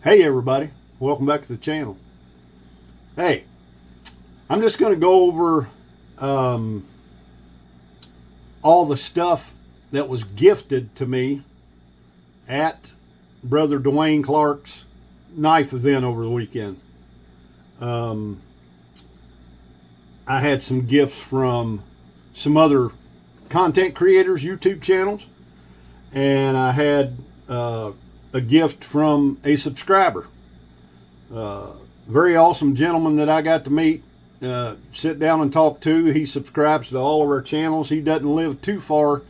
Hey everybody, welcome back to the channel. Hey, I'm just going to go over all the stuff that was gifted to me at Brother Dwayne Clark's knife event over the weekend. I had some gifts from some other content creators, YouTube channels, and I had a gift from a subscriber. Very awesome gentleman that I got to meet, sit down and talk to. He subscribes to all of our channels. He doesn't live too far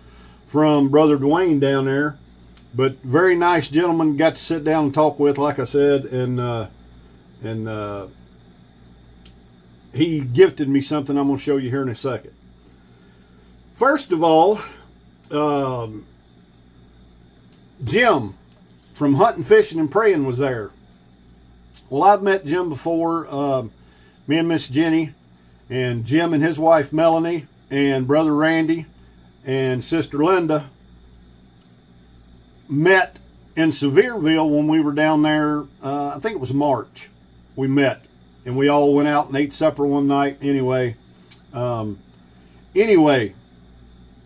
from Brother Dwayne down there, but very nice gentleman. Got to sit down and talk with, like I said, and he gifted me something I'm going to show you here in a second. First of all, Jim from Hunting, Fishing, and Praying was there. Well, I've met Jim before. Me and Miss Jenny, and Jim and his wife Melanie, and Brother Randy, and Sister Linda met in Sevierville when we were down there. I think it was March. We met, and we all went out and ate supper one night. Anyway,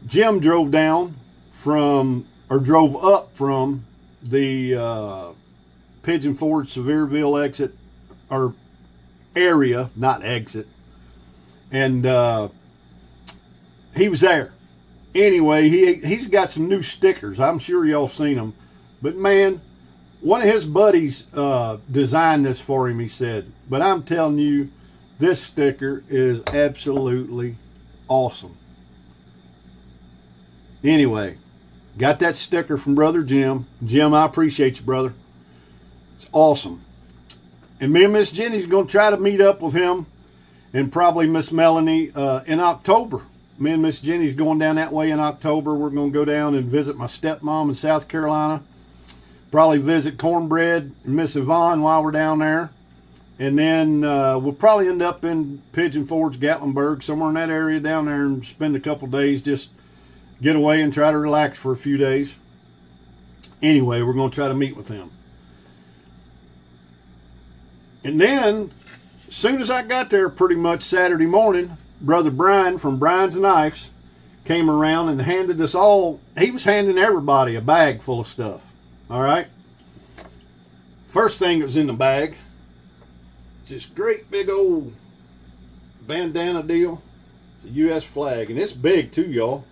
Jim drove up from the Pigeon Forge Sevierville exit or area, not exit, and he was there. Anyway, he's got some new stickers. I'm sure y'all seen them, but man, one of his buddies designed this for him, he said. But I'm telling you, this sticker is absolutely awesome. Anyway, got that sticker from Brother Jim. Jim, I appreciate you, brother. It's awesome. And me and Miss Jenny's going to try to meet up with him and probably Miss Melanie in October. Me and Miss Jenny's going down that way in October. We're going to go down and visit my stepmom in South Carolina. Probably visit Cornbread and Miss Yvonne while we're down there. And then we'll probably end up in Pigeon Forge, Gatlinburg, somewhere in that area down there, and spend a couple days, just get away and try to relax for a few days. Anyway, we're going to try to meet with him. And then, as soon as I got there, pretty much Saturday morning, Brother Brian from Brian's Knives came around and handed us all, he was handing everybody a bag full of stuff. All right? First thing that was in the bag is this great big old bandana deal. It's a U.S. flag, and it's big too, y'all.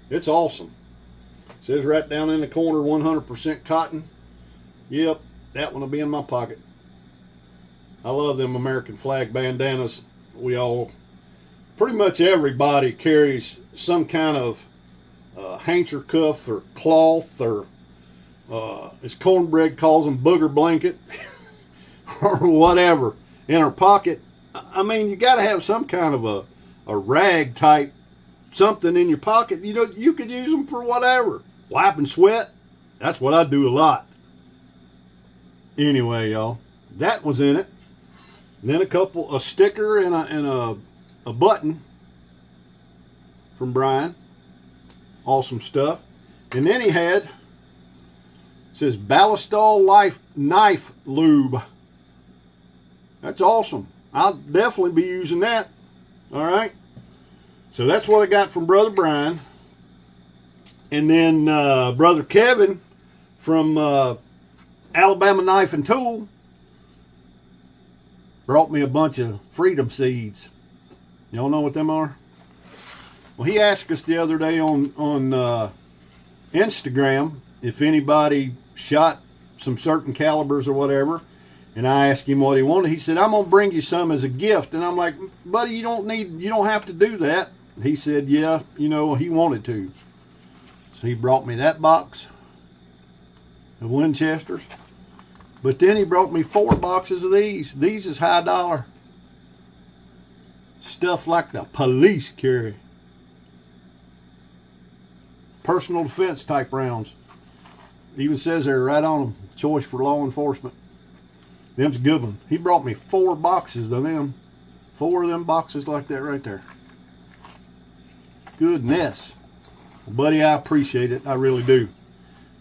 It's awesome. It says right down in the corner, 100% cotton. Yep, that one will be in my pocket. I love them American flag bandanas. Pretty much everybody carries some kind of handkerchief or cloth, or as Cornbread calls them, booger blanket or whatever in her pocket. I mean, you got to have some kind of a rag type something in your pocket. You know, you could use them for whatever. Wipe and sweat. That's what I do a lot. Anyway, y'all, that was in it. And then a sticker and a button from Brian. Awesome stuff. And then he had, it says Ballistol Life Knife Lube. That's awesome. I'll definitely be using that. All right. So that's what I got from Brother Brian. And then Brother Kevin from Alabama Knife and Tool brought me a bunch of freedom seeds. Y'all know what them are? Well, he asked us the other day on Instagram if anybody shot some certain calibers or whatever, and I asked him what he wanted. He said, I'm gonna bring you some as a gift. And I'm like, buddy, you don't have to do that. He said, yeah, you know, he wanted to. So he brought me that box of Winchesters. But then he brought me 4 boxes of these. These is high dollar. Stuff like the police carry. Personal defense type rounds. Even says there right on them, choice for law enforcement. Them's a good one. He brought me 4 boxes of them. 4 of them boxes like that right there. Goodness. Well, buddy, I appreciate it. I really do.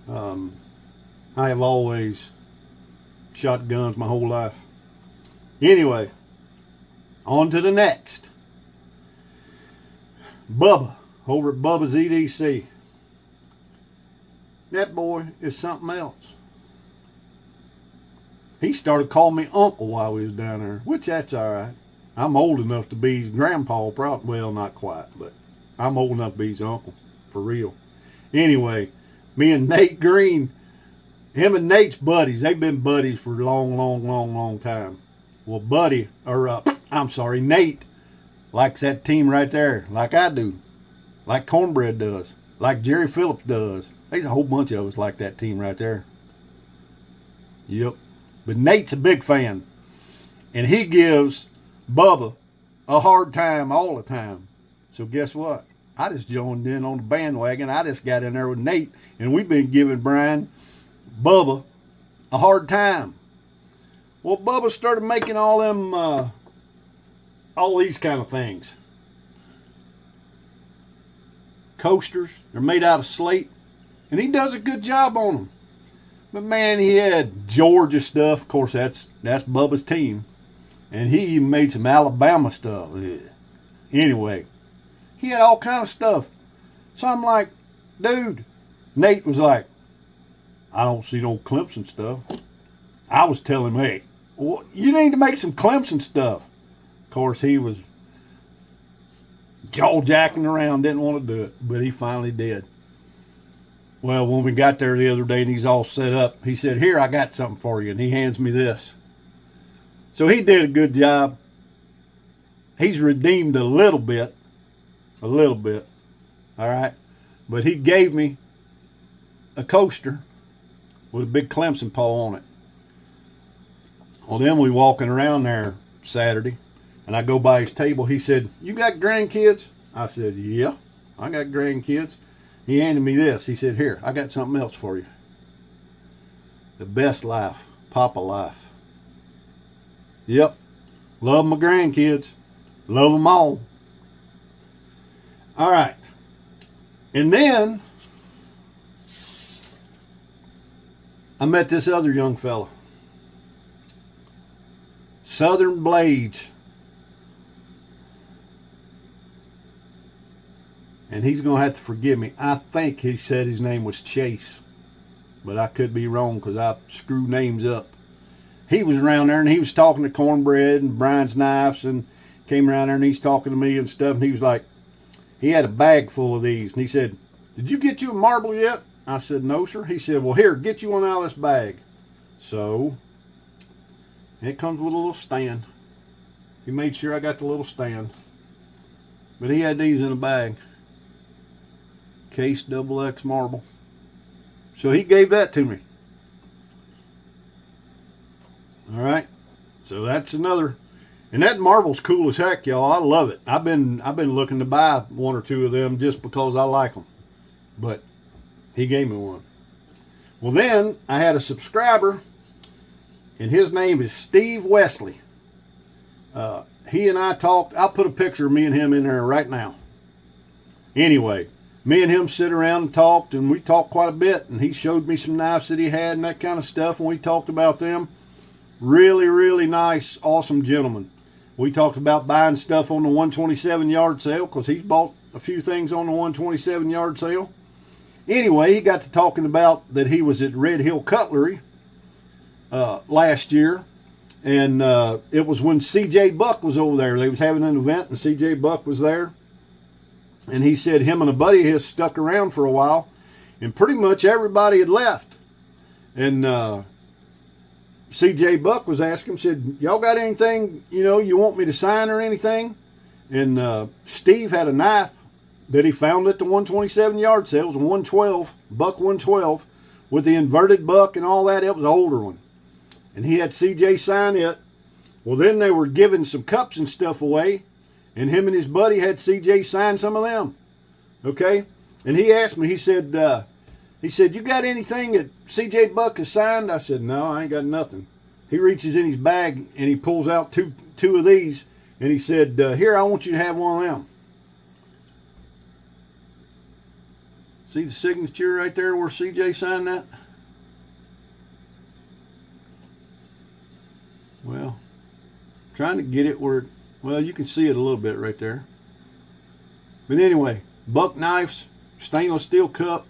I have always Shot guns my whole life. Anyway, on to the next. Bubba, over at Bubba's EDC. That boy is something else. He started calling me uncle while we was down there, which that's all right. I'm old enough to be his grandpa, probably. Well, not quite, but I'm old enough to be his uncle, for real. Anyway, me and Nate Green, him and Nate's buddies, they've been buddies for a long time. Well, Nate likes that team right there, like I do, like Cornbread does, like Jerry Phillips does. There's a whole bunch of us like that team right there. Yep. But Nate's a big fan, and he gives Bubba a hard time all the time. So guess what? I just joined in on the bandwagon. I just got in there with Nate, and we've been giving Bubba a hard time. Well, Bubba started making all these kind of things. Coasters, they're made out of slate, and he does a good job on them. But man, he had Georgia stuff. Of course, that's Bubba's team. And he even made some Alabama stuff. Anyway, he had all kind of stuff. So I'm like, dude, Nate was like, I don't see no Clemson stuff. I was telling him, hey, well, you need to make some Clemson stuff. Of course, he was jaw-jacking around, didn't want to do it, but he finally did. Well, when we got there the other day and he's all set up, he said, here, I got something for you. And he hands me this. So he did a good job. He's redeemed a little bit. All right. But he gave me a coaster with a big Clemson paw on it. Well, then we walking around there Saturday, and I go by his table. He said, you got grandkids? I said, yeah, I got grandkids. He handed me this. He said, here, I got something else for you. The Best Life, Papa Life. Yep. Love my grandkids. Love them all. All right. And then I met this other young fella. Southern Blades. And he's going to have to forgive me. I think he said his name was Chase. But I could be wrong because I screw names up. He was around there and he was talking to Cornbread and Brian's Knives and came around there and he's talking to me and stuff. And he was like, he had a bag full of these. And he said, did you get you a marble yet? I said, no, sir. He said, well, here, get you one out of this bag. So it comes with a little stand. He made sure I got the little stand. But he had these in a bag. Case XX marble. So he gave that to me. All right. So that's another. And that marble's cool as heck, y'all. I love it. I've been looking to buy one or two of them just because I like them. But he gave me one. Well, then I had a subscriber, and his name is Steve Wesley. He and I talked. I'll put a picture of me and him in there right now. Anyway, me and him sit around and talked, and we talked quite a bit, and he showed me some knives that he had and that kind of stuff, and we talked about them. Really, really nice, awesome gentleman. We talked about buying stuff on the 127 yard sale because he's bought a few things on the 127 yard sale. Anyway, he got to talking about that he was at Red Hill Cutlery last year, and it was when CJ Buck was over there. They was having an event, and CJ Buck was there. And he said him and a buddy of his stuck around for a while, and pretty much everybody had left. And CJ Buck was asking him, said, y'all got anything, you want me to sign or anything? And Steve had a knife that he found at the 127 yard sale. It was a 112, Buck 112, with the inverted buck and all that. It was an older one. And he had CJ sign it. Well, then they were giving some cups and stuff away. And him and his buddy had CJ sign some of them. Okay? And he asked me, he said, you got anything that CJ Buck has signed? I said, no, I ain't got nothing. He reaches in his bag and he pulls out two of these. And he said, here, I want you to have one of them. See the signature right there where CJ signed that? trying to get it where, well, you can see it a little bit right there. But anyway, buck knives, stainless steel cup,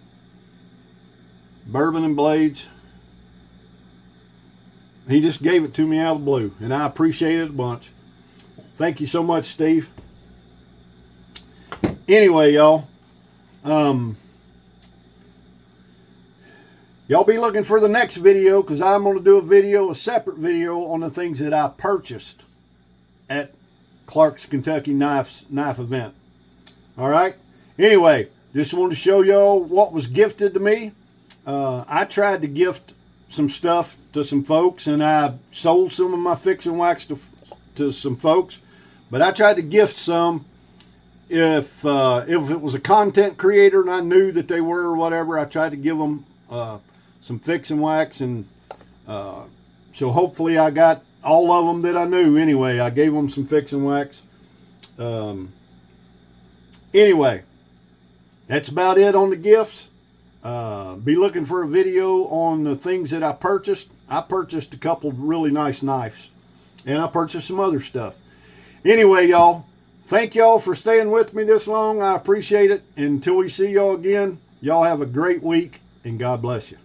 bourbon and blades. He just gave it to me out of the blue, and I appreciate it a bunch. Thank you so much, Steve. Anyway, y'all, y'all be looking for the next video, because I'm going to do a separate video on the things that I purchased at Clark's Kentucky Knife event. All right. Anyway, just wanted to show y'all what was gifted to me. I tried to gift some stuff to some folks, and I sold some of my fix and wax to some folks, but I tried to gift some. If it was a content creator and I knew that they were or whatever, I tried to give them some fix and wax, and so hopefully I got all of them that I knew. Anyway, I gave them some fix and wax. Anyway, that's about it on the gifts. Be looking for a video on the things that I purchased. I purchased a couple of really nice knives, and I purchased some other stuff. Anyway, y'all, thank y'all for staying with me this long. I appreciate it. Until we see y'all again, y'all have a great week, and God bless you.